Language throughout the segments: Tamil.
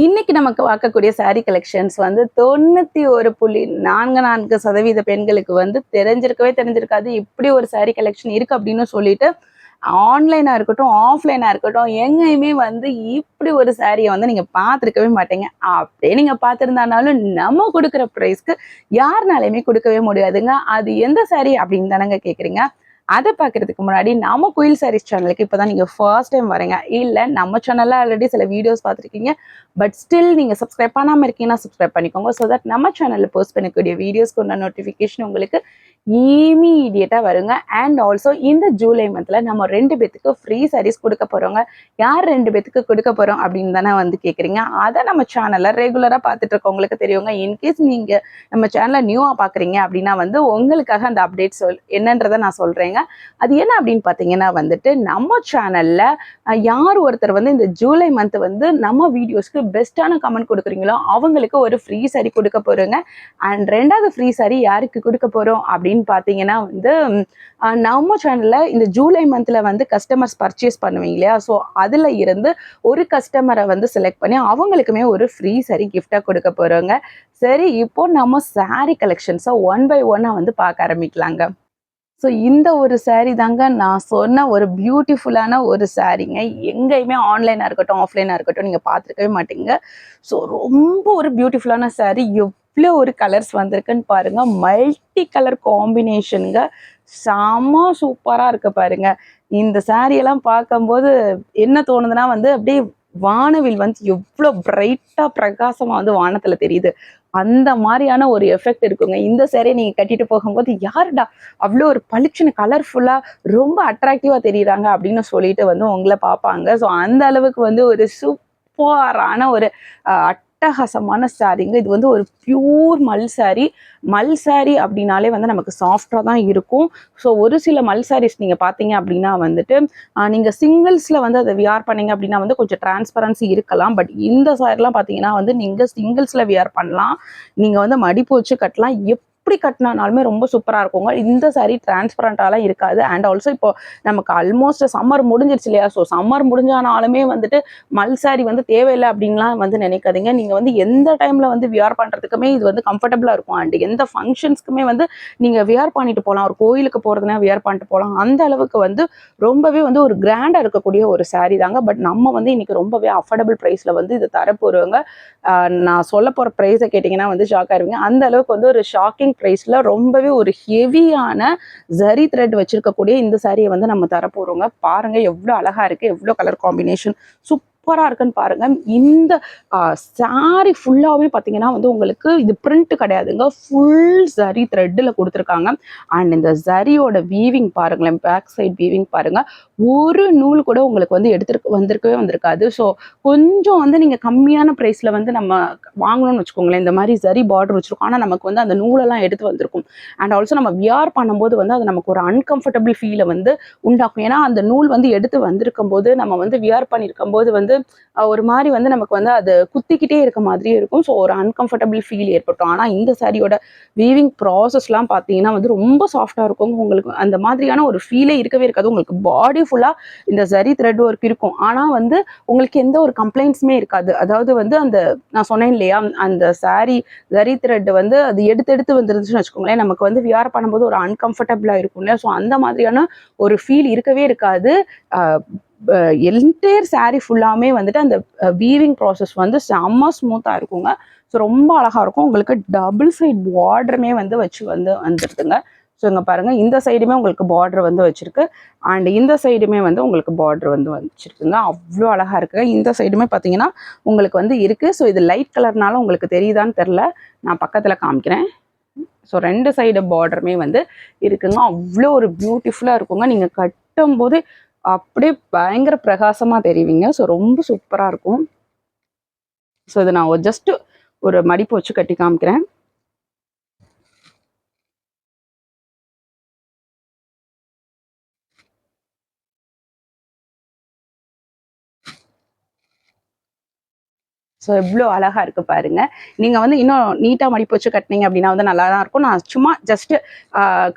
இன்னைக்கு நமக்கு பார்க்கக்கூடிய saree கலெக்ஷன்ஸ் வந்து 91.44% பெண்களுக்கு வந்து தெரிஞ்சிருக்காது. இப்படி ஒரு saree கலெக்ஷன் இருக்கு அப்படின்னு சொல்லிட்டு ஆன்லைனா இருக்கட்டும், ஆஃப்லைனா இருக்கட்டும், எங்கேயுமே வந்து இப்படி ஒரு சாரிய வந்து நீங்க பார்த்துருக்கவே மாட்டீங்க. அப்படியே நீங்க பார்த்திருந்தானாலும் நம்ம குடுக்குற பிரைஸ்க்கு யாருனாலயுமே குடுக்கவே முடியாதுங்க. அது எந்த சாரி அப்படின்னு தானங்க கேட்குறீங்க? அத பார்க்கறதுக்கு முன்னாடி நம்ம குயில் சாரீஸ் சேனலுக்கு இப்பதான் நீங்க ஃபர்ஸ்ட் டைம் வரீங்க. இல்ல நம்ம சேனல்ல ஆல்ரெடி சில வீடியோஸ் பார்த்துருக்கீங்க. பட் ஸ்டில் நீங்க சப்ஸ்கிரைப் பண்ணாம இருக்கீங்கன்னா சப்ஸ்கிரைப் பண்ணிக்கோங்க. ஸோ தட் நம்ம சேனல்ல போஸ்ட் பண்ணக்கூடிய வீடியோஸ்க்கு உண்டான நோட்டிஃபிகேஷன் உங்களுக்கு இமீடியட்டா வருங்க. அண்ட் ஆல்சோ இந்த ஜூலை மந்த்ல நம்ம 2 பேத்துக்கு ஃப்ரீ சாரீஸ் குடுக்க போறோங்க. யார் 2 பேத்துக்கு குடுக்க போறோம் அப்படின்னு தானே வந்து கேட்குறீங்க. அத நம்ம சேனல்ல ரெகுலரா பார்த்துட்டு இருக்கவங்களுக்கு தெரியுங்க. இன்கேஸ் நீங்க நம்ம சேனல நியூவா பார்க்குறீங்க அப்படின்னா வந்து உங்களுக்காக அந்த அப்டேட் என்னன்றதை நான் சொல்றேங்க. அது என்ன அப்படின்னு பார்த்தீங்கன்னா வந்துட்டு நம்ம சேனல்ல யார் ஒருத்தர் வந்து இந்த ஜூலை மந்த் வந்து நம்ம வீடியோஸ்க்கு பெஸ்ட்டான கமெண்ட் கொடுக்குறீங்களோ அவங்களுக்கு ஒரு ஃப்ரீ சாரி கொடுக்க போறோங்க. அண்ட் 2வது ஃப்ரீ சாரி யாருக்கு கொடுக்க போறோம் அப்படின்னு பார்த்தீங்கன்னா வந்து நம்ம சேனல்ல இந்த ஜூலை மந்த்ல வந்து கஸ்டமர்ஸ் பர்ச்சேஸ் பண்ணுவீங்க இல்லையா, ஸோ அதுல இருந்து ஒரு கஸ்டமரை வந்து செலக்ட் பண்ணி அவங்களுக்குமே ஒரு ஃப்ரீ சாரி கிஃப்டா கொடுக்க போறோங்க. சரி, இப்போ நம்ம சாரி கலெக்ஷன்ஸை ஒன் பை ஒன்னா வந்து பார்க்க ஆரம்பிக்கலாங்க. ஸோ இந்த ஒரு சாரீ தாங்க நான் சொன்ன ஒரு பியூட்டிஃபுல்லான ஒரு சாரீங்க. எங்கேயுமே ஆன்லைனா இருக்கட்டும், ஆஃப்லைனா இருக்கட்டும் நீங்க பார்த்துருக்கவே மாட்டீங்க. ஸோ ரொம்ப ஒரு பியூட்டிஃபுல்லான சாரீ. எவ்வளோ ஒரு கலர்ஸ் வந்திருக்குன்னு பாருங்க. மல்டி கலர் காம்பினேஷனுங்க. செம சூப்பரா இருக்கு பாருங்க. இந்த சாரீ எல்லாம் பார்க்கும்போது என்ன தோணுதுன்னா வந்து அப்படியே வானவில் வந்து எவ்வளோ பிரைட்டா பிரகாசமா வந்து வானத்துல தெரியுது. அந்த மாதிரியான ஒரு எஃபெக்ட் இருக்குங்க. இந்த சேரீ நீங்க கட்டிட்டு போகும்போது யாருடா அவ்வளோ ஒரு பளிச்சுன்னு கலர்ஃபுல்லா ரொம்ப அட்ராக்டிவா தெரியுறாங்க அப்படின்னு சொல்லிட்டு வந்து உங்களை பார்ப்பாங்க. ஸோ அந்த அளவுக்கு வந்து ஒரு சூப்பரான ஒரு அட்டகாசமான சாரீங்க. இது வந்து ஒரு பியூர் மல் சாரீ. மல் சாரீ அப்படின்னாலே வந்து நமக்கு சாஃப்டா தான் இருக்கும். ஸோ ஒரு சில மல் சாரீஸ் நீங்க பார்த்தீங்க அப்படின்னா வந்துட்டு நீங்க சிங்கிள்ஸ்ல வந்து அதை வியர் பண்ணீங்க அப்படின்னா வந்து கொஞ்சம் டிரான்ஸ்பரன்சி இருக்கலாம். பட் இந்த சாரீலாம் பார்த்தீங்கன்னா வந்து நீங்க சிங்கிள்ஸ்ல வியர் பண்ணலாம். நீங்க வந்து மடிப்பு வச்சு கட்டலாம். எப்படி கட்டினாலுமே ரொம்ப சூப்பரா இருக்குங்க. இந்த சாரீ டிரான்ஸ்பரண்டாலாம் இருக்காது. அண்ட் ஆல்சோ இப்போ நமக்கு ஆல்மோஸ்ட் சம்மர் முடிஞ்சிருச்சு இல்லையா, ஸோ சம்மர் முடிஞ்சானாலுமே வந்துட்டு மல் சாரீ வந்து தேவையில்லை அப்படின்லாம் வந்து நினைக்காதீங்க. நீங்க வந்து எந்த டைம்ல வந்து வியர் பண்றதுக்குமே இது வந்து கம்ஃபர்டபுளா இருக்கும். அண்ட் எந்த ஃபங்க்ஷன்ஸ்க்குமே வந்து நீங்க வியர் பண்ணிட்டு போகலாம். ஒரு கோயிலுக்கு போறதுனா வியர் பண்ணிட்டு போகலாம். அந்த அளவுக்கு வந்து ரொம்பவே வந்து ஒரு கிராண்டா இருக்கக்கூடிய ஒரு சாரீ தாங்க. பட் நம்ம வந்து இன்னைக்கு ரொம்பவே அஃபோர்டபுள் பிரைஸ்ல வந்து இது தரப்போறவங்க. நான் சொல்ல போற பிரைஸை கேட்டீங்கன்னா வந்து ஷாக் ஆயிருவீங்க. அந்த அளவுக்கு வந்து ஒரு ஷாக்கிங் பிரைஸ்ல ரொம்பவே ஒரு ஹெவியான ஜரி த்ரெட் வச்சிருக்கக்கூடிய இந்த சாரியை வந்து நம்ம தரப்போறோங்க. பாருங்க எவ்வளவு அழகா இருக்கு, எவ்வளவு கலர் காம்பினேஷன் சூப்பரா இருக்குன்னு பாருங்க. இந்த சாரி ஃபுல்லாவே பாத்தீங்கன்னா வந்து உங்களுக்கு இது பிரிண்ட் கிடையாதுங்க, ஃபுல் ஜரி த்ரெட்ல கொடுத்துருக்காங்க. அண்ட் இந்த ஜரியோட வீவிங் பாருங்களேன், பேக் சைட் வீவிங் பாருங்க. ஒரு நூல் கூட உங்களுக்கு வந்து வந்திருக்கவே வந்திருக்காது. ஸோ கொஞ்சம் வந்து நீங்க கம்மியான பிரைஸ்ல வந்து நம்ம வாங்கணும்னு வச்சுக்கோங்களேன், இந்த மாதிரி ஜரி பார்டர் வச்சிருக்கோம். ஆனா நமக்கு வந்து அந்த நூலெல்லாம் எடுத்து வந்திருக்கும். அண்ட் ஆல்சோ நம்ம வியர் பண்ணும்போது வந்து அது நமக்கு ஒரு அன்கம்ஃபர்டபுள் ஃபீலை வந்து உண்டாக்கும். ஏன்னா அந்த நூல் வந்து எடுத்து வந்திருக்கும் போது நம்ம வந்து வியர் பண்ணியிருக்கும் போது வந்து ஒரு மாதிரி வந்து நமக்கு வந்து அது குத்திக்கிட்டே இருக்க மாதிரியே இருக்கும். ஸோ ஒரு அன்கம்ஃபர்டபுள் ஃபீல் ஏற்படும். ஆனா இந்த சாரியோட வீவிங் ப்ராசஸ்லாம் பார்த்தீங்கன்னா வந்து ரொம்ப சாஃப்டா இருக்கும். உங்களுக்கு அந்த மாதிரியான ஒரு ஃபீலே இருக்கவே இருக்காது. உங்களுக்கு பாடி ஃபுல்லா இந்த ஜரி த்ரெட் ஒர்க் இருக்கும். ஆனா வந்து உங்களுக்கு எந்த ஒரு கம்ப்ளைண்ட்ஸுமே இருக்காது. அதாவது வந்து அந்த நான் சொன்னேன் இல்லையா, அந்த சாரி ஜரி த்ரெட் வந்து அது எடுத்து எடுத்து வந்துருந்துச்சுன்னு வச்சுக்கோங்களேன், நமக்கு வந்து வியர் பண்ணும்போது ஒரு அன்கம்ஃபர்டபுளா இருக்கும் இல்லையா, ஸோ அந்த மாதிரியான ஒரு ஃபீல் இருக்கவே இருக்காது. என்டையர் சாரி ஃபுல்லாமே வந்துட்டு அந்த வீவிங் ப்ராசஸ் வந்து செம்ம ஸ்மூத்தாக இருக்குங்க. ஸோ ரொம்ப அழகாக இருக்கும். உங்களுக்கு டபுள் சைட் பார்டருமே வந்து வந்துடுதுங்க. ஸோ இங்கே பாருங்கள், இந்த சைடுமே உங்களுக்கு பார்டர் வந்து வச்சுருக்கு. அண்ட் இந்த சைடுமே வந்து உங்களுக்கு பார்டர் வந்து வச்சுருக்குங்க. அவ்வளோ அழகாக இருக்குங்க. இந்த சைடுமே பார்த்தீங்கன்னா உங்களுக்கு வந்து இருக்குது. ஸோ இது லைட் கலர்னால உங்களுக்கு தெரியுதான்னு தெரில, நான் பக்கத்தில் காமிக்கிறேன். ஸோ 2 சைடு பார்டருமே வந்து இருக்குங்க. அவ்வளோ ஒரு பியூட்டிஃபுல்லாக இருக்குங்க. நீங்கள் கட்டும்போது அப்படியே பயங்கர பிரகாசமாக தெரிவிங்க. ஸோ ரொம்ப சூப்பராக இருக்கும். ஸோ இதை நான் ஜஸ்ட் ஒரு மடிப்பு வச்சு கட்டி காமிக்கிறேன். ஸோ எவ்வளோ அழகாக இருக்குது பாருங்கள். நீங்கள் வந்து இன்னும் நீட்டாக மடிப்பு வச்சு கட்டினீங்க அப்படின்னா வந்து நல்லா தான் இருக்கும். நான் சும்மா ஜஸ்ட்டு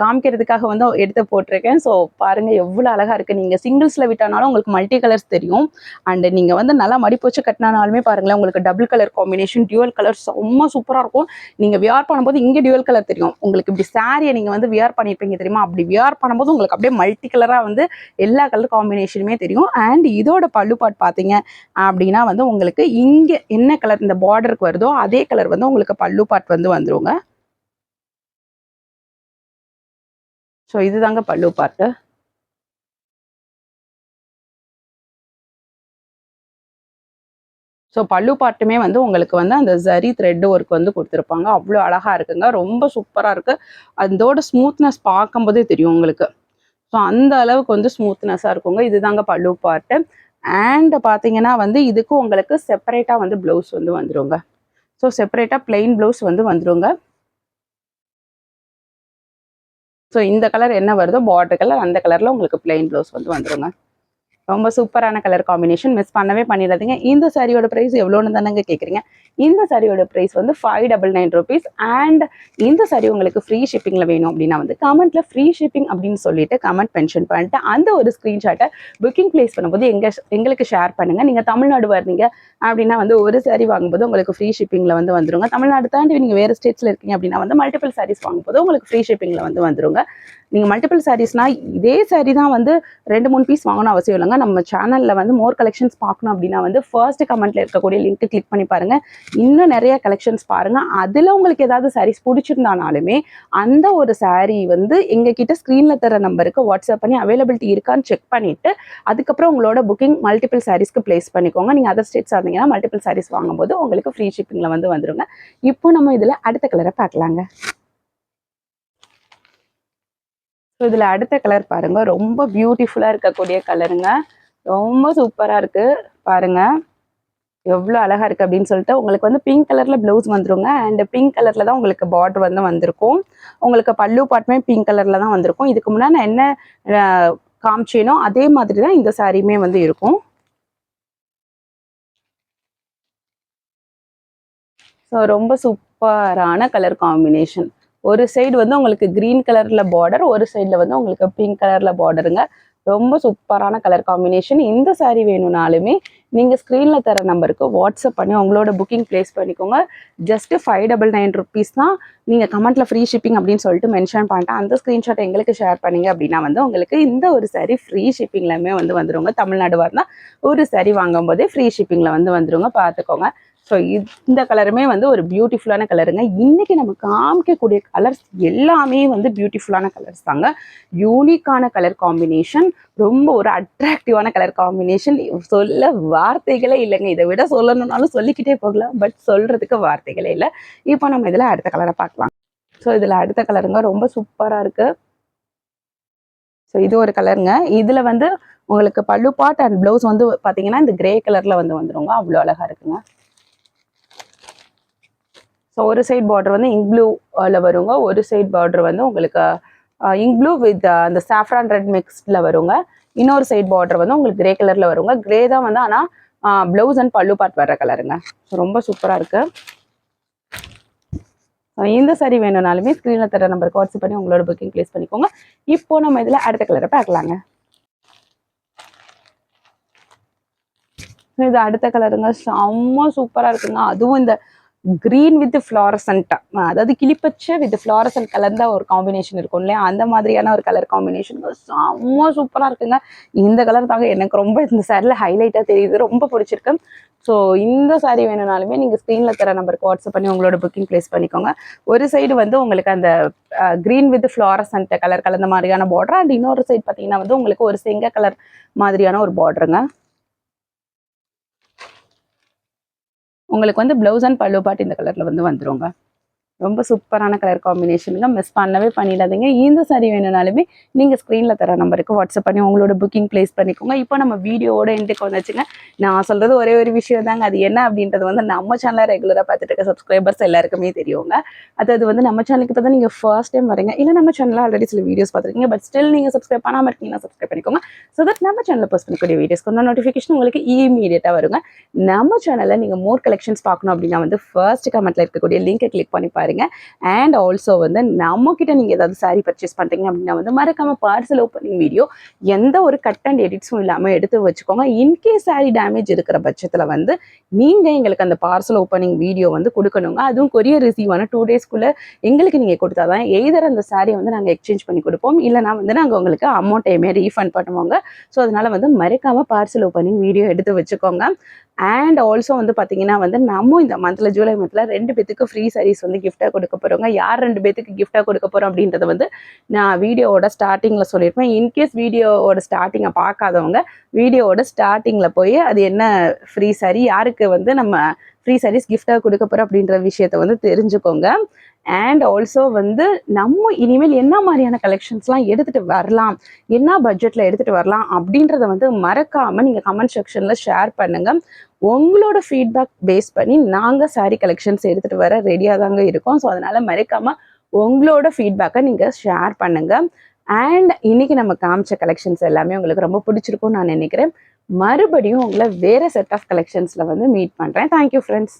காமிக்கிறதுக்காக வந்து எடுத்து போட்டிருக்கேன். ஸோ பாருங்கள் எவ்வளோ அழகாக இருக்குது. நீங்கள் சிங்கிள்ஸில் விட்டானாலும் உங்களுக்கு மல்டி கலர்ஸ் தெரியும். அண்டு நீங்கள் வந்து நல்லா மடிப்பு வச்சு கட்டினாலுமே பாருங்களேன், உங்களுக்கு double colour combination, dual colour ரொம்ப சூப்பராக இருக்கும். நீங்கள் வியர் பண்ணும்போது இங்கே டியூவல் கலர் தெரியும். உங்களுக்கு இப்படி சாரியை நீங்கள் வந்து வியர் பண்ணியிருப்பீங்க தெரியுமா, அப்படி வியர் பண்ணும்போது உங்களுக்கு அப்படியே மல்டி கலராக வந்து எல்லா கலர் காம்பினேஷனுமே தெரியும். அண்ட் இதோட பல்லு பாட் பார்த்தீங்க அப்படின்னா வந்து உங்களுக்கு இங்கே என்ன கலர் இந்த பார்டருக்கு வருதோ அதே கலர் வந்து உங்களுக்கு பல்லு பாட் வந்து வந்துருங்க. ஸோ இதுதாங்க பல்லு பாட்டு. ஸோ பல்லு பாட்டுமே வந்து உங்களுக்கு வந்து அந்த ஜரி த்ரெட் ஒர்க் வந்து கொடுத்துருப்பாங்க. அவ்வளோ அழகாக இருக்குங்க, ரொம்ப சூப்பராக இருக்குது. அதோட ஸ்மூத்னஸ் பார்க்கும்போதே தெரியும் உங்களுக்கு. ஸோ அந்த அளவுக்கு வந்து ஸ்மூத்னஸாக இருக்குங்க. இதுதாங்க பல்லு பாட்டு. அண்ட் பார்த்தீங்கன்னா வந்து இதுக்கு உங்களுக்கு செப்பரேட்டாக வந்து ப்ளவுஸ் வந்து வந்துருங்க. ஸோ செப்பரேட்டாக பிளெயின் ப்ளவுஸ் வந்து வந்துருங்க. ஸோ இந்த கலர் என்ன வருதோ பார்டர் கலர், அந்த கலரில் உங்களுக்கு பிளெயின் ப்ளவுஸ் வந்து வந்துருங்க. ரொம்ப சூப்பரான கலர் காம்பினேஷன், மிஸ் பண்ணவே பண்ணிடாதீங்க. இந்த சாரியோட ப்ரைஸ் எவ்வளோன்னு தானங்க கேட்குறீங்க. இந்த சாரியோட ப்ரைஸ் வந்து 599 rupees. அண்ட் இந்த சாரி உங்களுக்கு ஃப்ரீ ஷிப்பிங்கில் வேணும் அப்படின்னா வந்து கமெண்ட்டில் ஃப்ரீ ஷிப்பிங் அப்படின்னு சொல்லிட்டு கமெண்ட் மென்ஷன் பண்ணிட்டு அந்த ஒரு ஸ்க்ரீன்ஷாட்டை புக்கிங் ப்ளேஸ் பண்ணும்போது எங்களுக்கு ஷேர் பண்ணுங்கள். நீங்கள் தமிழ்நாடு வரீங்க அப்படின்னா வந்து ஒரு சாரி வாங்கும்போது உங்களுக்கு ஃப்ரீ ஷிப்பிங்கில் வந்து வந்துருங்க. தமிழ்நாடு தாண்டி நீங்கள் வேறு ஸ்டேட்ஸில் இருக்கீங்க அப்படின்னா வந்து மல்டிபிள் சாரீஸ் வாங்கும்போது உங்களுக்கு ஃப்ரீ ஷிப்பிங்கில் வந்து வந்துருங்க. நீங்கள் மல்டிபிள் சாரீஸ்னால் இதே சாரி தான் வந்து 2-3 பீஸ் வாங்கணும் அவசியம் இல்லைங்க. நம்ம சேனலில் வந்து மோர் கலெக்ஷன்ஸ் பார்க்கணும் அப்படின்னா வந்து ஃபர்ஸ்ட் கமெண்ட்டில் இருக்கக்கூடிய லிங்க் கிளிக் பண்ணி பாருங்கள். இன்னும் நிறைய கலெக்ஷன்ஸ் பாருங்கள். அதில் உங்களுக்கு ஏதாவது சாரீஸ் பிடிச்சிருந்தானாலுமே அந்த ஒரு சாரீ வந்து எங்ககிட்ட ஸ்க்ரீனில் தர நம்பருக்கு வாட்ஸ்அப் பண்ணி அவைலபிலிட்டி இருக்கான்னு செக் பண்ணிவிட்டு அதுக்கப்புறம் உங்களோட புக்கிங் மல்டிபிள் சாரீஸ்க்கு பிளேஸ் பண்ணிக்கோங்க. நீங்கள் அதர் ஸ்டேட்ஸ் இருந்தீங்கன்னா மல்டிபிள் சாரீஸ் வாங்கும்போது உங்களுக்கு ஃப்ரீ ஷிப்பிங்கில் வந்து வந்துருங்க. இப்போ நம்ம இதில் அடுத்த கலரை பார்க்கலாங்க. ஸோ இதில் அடுத்த கலர் பாருங்கள், ரொம்ப பியூட்டிஃபுல்லாக இருக்கக்கூடிய கலருங்க. ரொம்ப சூப்பராக இருக்குது பாருங்கள், எவ்வளோ அழகாக இருக்குது அப்படின்னு சொல்லிட்டு. உங்களுக்கு வந்து பிங்க் கலரில் ப்ளவுஸ் வந்துருங்க. அண்ட் பிங்க் கலரில் தான் உங்களுக்கு பார்டர் வந்து வந்திருக்கும். உங்களுக்கு பல்லு பாட்டுமே பிங்க் கலரில் தான் வந்திருக்கும். இதுக்கு முன்னாடி நான் என்ன காமிச்சேனோ அதே மாதிரி தான் இந்த சாரியுமே வந்து இருக்கும். ஸோ ரொம்ப சூப்பரான கலர் காம்பினேஷன். ஒரு சைடு வந்து உங்களுக்கு க்ரீன் கலரில் பார்டர், ஒரு சைடில் வந்து உங்களுக்கு பிங்க் கலரில் பார்டருங்க. ரொம்ப சூப்பரான கலர் காம்பினேஷன். இந்த சாரீ வேணும்னாலுமே நீங்கள் ஸ்க்ரீனில் தர நம்பருக்கு வாட்ஸ்அப் பண்ணி உங்களோட புக்கிங் ப்ளேஸ் பண்ணிக்கோங்க. ஜஸ்ட்டு 599 rupees தான். நீங்கள் கமெண்ட்டில் ஃப்ரீ ஷிப்பிங் அப்படின்னு சொல்லிட்டு மென்ஷன் பண்ணிட்டேன். அந்த ஸ்க்ரீன்ஷாட் எங்களுக்கு ஷேர் பண்ணிங்க அப்படின்னா வந்து உங்களுக்கு இந்த ஒரு சாரீ ஃப்ரீ ஷிப்பிங்லையுமே வந்து வந்துருங்க. தமிழ்நாடு வரனா ஒரு சாரீ வாங்கும் போதே ஃப்ரீ ஷிப்பிங்கில் வந்து வந்துருங்க, பார்த்துக்கோங்க. ஸோ இந்த கலருமே வந்து ஒரு பியூட்டிஃபுல்லான கலருங்க. இன்றைக்கி நம்ம காமிக்கக்கூடிய கலர்ஸ் எல்லாமே வந்து பியூட்டிஃபுல்லான கலர்ஸ் தாங்க. யூனிக்கான கலர் காம்பினேஷன், ரொம்ப ஒரு அட்ராக்டிவான கலர் காம்பினேஷன். சொல்ல வார்த்தைகளே இல்லைங்க. இதை விட சொல்லணுன்னாலும் சொல்லிக்கிட்டே போகலாம், பட் சொல்கிறதுக்கு வார்த்தைகளே இல்லை. இப்போ நம்ம இதில் அடுத்த கலரை பார்க்கலாம். ஸோ இதில் அடுத்த கலருங்க ரொம்ப சூப்பராக இருக்குது. ஸோ இது ஒரு கலருங்க. இதில் வந்து உங்களுக்கு பல்லு பாட் அண்ட் ப்ளவுஸ் வந்து பார்த்தீங்கன்னா இந்த கிரே கலரில் வந்து வந்துருங்க. அவ்வளோ அழகாக இருக்குங்க. ஸோ ஒரு சைட் பார்டர் வந்து இங்க் ப்ளூவில் வருங்க, ஒரு சைட் பார்டர் வந்து உங்களுக்கு இங்க் ப்ளூ வித் அந்த சாஃப்ரான் ரெட் மிக்ஸ்டில் வருங்க. இன்னொரு சைட் பார்டர் வந்து உங்களுக்கு கிரே கலரில் வருங்க. கிரே தான் வந்து ஆனால் ப்ளவுஸ் அண்ட் பல்லு பார்ட் வர்ற கலருங்க. ஸோ ரொம்ப சூப்பராக இருக்குது. இந்த சாரி வேணும்னாலுமே ஸ்க்ரீனில் தர நம்பருக்கு வாட்ஸ்அப் பண்ணி உங்களோட புக்கிங் ப்ளேஸ் பண்ணிக்கோங்க. இப்போ நம்ம இதில் அடுத்த கலரை பார்க்கலாங்க. இது அடுத்த கலருங்க, செம்ம சூப்பராக இருக்குங்க. அதுவும் இந்த கிரீன் வித் ஃப்ளாரசன்ட், அதாவது கிளிப்பச்சை வித் ஃப்ளாரசன்ட் கலந்த ஒரு காம்பினேஷன் இருக்கும் இல்லையா, அந்த மாதிரியான ஒரு கலர் காம்பினேஷன் செம்ம சூப்பராக இருக்குங்க. இந்த கலர் தாங்க எனக்கு ரொம்ப இந்த சாரியில் ஹைலைட்டாக தெரியுது, ரொம்ப பிடிச்சிருக்கு. ஸோ இந்த சாரீ வேணும்னாலுமே நீங்கள் ஸ்க்ரீனில் தர நம்பருக்கு வாட்ஸ்அப் பண்ணி உங்களோட புக்கிங் ப்ளேஸ் பண்ணிக்கோங்க. ஒரு சைடு வந்து உங்களுக்கு அந்த க்ரீன் வித் ஃப்ளாரசன்ட் கலர் கலந்த மாதிரியான பார்டர், அண்ட் இன்னொரு சைடு பார்த்தீங்கன்னா வந்து உங்களுக்கு ஒரு செங்க கலர் மாதிரியான ஒரு பார்டருங்க. உங்களுக்கு வந்து ப்ளவுஸ் அண்ட் பல்லு பாட் இந்த கலரில் வந்து வந்துருங்க. ரொம்ப சூப்பரான கலர் காம்பினேஷனுங்க. மிஸ் பண்ணவே பண்ணிடாதீங்க. இந்த சாரி வேணும்னாலுமே நீங்க ஸ்க்ரீன்ல தர நம்பருக்கு வாட்ஸ்அப் பண்ணி உங்களோட புக்கிங் பிளேஸ் பண்ணிக்கோங்க. இப்போ நம்ம வீடியோவோட எண்டுக்கு வந்துச்சுங்க. நான் சொல்றது ஒரே ஒரு விஷயம் தாங்க. அது என்ன அப்படின்றது வந்து நம்ம சேனலை ரெகுலராக பார்த்துட்டு இருக்க சப்ஸ்கிரைபர்ஸ் எல்லாருக்குமே தெரியுங்க. அதாவது வந்து நம்ம சேனலுக்கு இப்போ தான் நீங்கள் ஃபர்ஸ்ட் டைம் வரீங்க. இல்லை நம்ம சேனலில் ஆல்ரெடி சில வீடியோஸ் பார்த்துருக்கீங்க. பட் ஸ்டில் நீங்கள் சப்ஸ்கிரைப் பண்ணாமல் இருக்கீங்கன்னா சப்ஸ்கிரைப் பண்ணிக்கோங்க. ஸோ தட் நம்ம சேனலில் போஸ்ட் பண்ணக்கூடிய வீடியோஸ் கொண்டு நோட்டிஃபிகேஷன் உங்களுக்கு இமீடியட்டாக வருங்க. நம்ம சேனலில் நீங்கள் மோர் கலெக்ஷன்ஸ் பார்க்கணும் அப்படின்னா வந்து ஃபர்ஸ்ட் கமெண்ட்டில் இருக்கக்கூடிய லிங்கை கிளிக் பண்ணி பாருங்க. அண்ட் ஆல்சோ வந்து நம்ம கிட்ட நீங்க ஏதாவது சாரி பர்ச்சேஸ் பண்றீங்க அப்படின்னா வந்து மறக்காம பார்சல் ஓப்பனிங் வீடியோ எந்த ஒரு கட் அண்ட் எடிட்ஸும் இல்லாம எடுத்து வச்சுக்கோங்க. இன்கேஸ் சாரி டேமேஜ் இருக்கிற பட்சத்துல வந்து நீங்க எங்களுக்கு அந்த பார்சல் ஓப்பனிங் வீடியோ வந்து கொடுக்கணுங்க. அதுவும் கொரியர் ரிசீவ் ஆன 2 டேஸ்க்குள்ள எங்களுக்கு நீங்க கொடுத்தாதான் எய்தர் அந்த சாரியை வந்து நாங்க எக்ஸ்சேஞ்ச் பண்ணி கொடுப்போம், இல்லைனா வந்து நாங்க உங்களுக்கு அமௌண்ட்டையுமே ரீஃபண்ட் பண்ணுவோங்க. ஸோ அதனால வந்து மறக்காம பார்சல் ஓப்பனிங் வீடியோ எடுத்து வச்சுக்கோங்க. அண்ட் ஆல்சோ வந்து பார்த்தீங்கன்னா வந்து நம்ம இந்த மந்த்ல ஜூலை மந்த்ல 2 பேத்துக்கு ஃப்ரீ சாரீஸ் வந்து கிஃப்டாக கொடுக்க போகிறோங்க. யார் 2 பேத்துக்கு கிஃப்டாக கொடுக்க போகிறோம் அப்படின்றத வந்து நான் வீடியோவோட ஸ்டார்டிங்கில் சொல்லியிருப்பேன். இன்கேஸ் வீடியோவோட ஸ்டார்டிங்கை பார்க்காதவங்க வீடியோவோட ஸ்டார்டிங்கில் போய் அது என்ன ஃப்ரீ சாரீ, யாருக்கு வந்து நம்ம ஃப்ரீ சாரீஸ் கிஃப்டாக கொடுக்க போகிறோம் அப்படின்ற விஷயத்த வந்து தெரிஞ்சுக்கோங்க. அண்ட் ஆல்சோ வந்து நம்ம இனிமேல் என்ன மாதிரியான கலெக்ஷன்ஸ்லாம் எடுத்துகிட்டு வரலாம், என்ன பட்ஜெட்டில் எடுத்துகிட்டு வரலாம் அப்படின்றத வந்து மறக்காமல் நீங்கள் கமெண்ட் செக்ஷனில் ஷேர் பண்ணுங்கள். உங்களோட ஃபீட்பேக் பேஸ் பண்ணி நாங்கள் சாரீ கலெக்ஷன்ஸ் எடுத்துகிட்டு வர ரெடியாக தாங்க இருக்கோம். ஸோ அதனால் மறக்காமல் உங்களோட ஃபீட்பேக்கை நீங்கள் ஷேர் பண்ணுங்கள். அண்ட் இன்னைக்கு நம்ம காமிச்ச கலெக்ஷன்ஸ் எல்லாமே உங்களுக்கு ரொம்ப பிடிச்சிருக்கும்னு நான் நினைக்கிறேன். மறுபடியும் உங்களை வேறு செட் ஆஃப் கலெக்ஷன்ஸில் வந்து மீட் பண்ணுறேன். Thank you friends.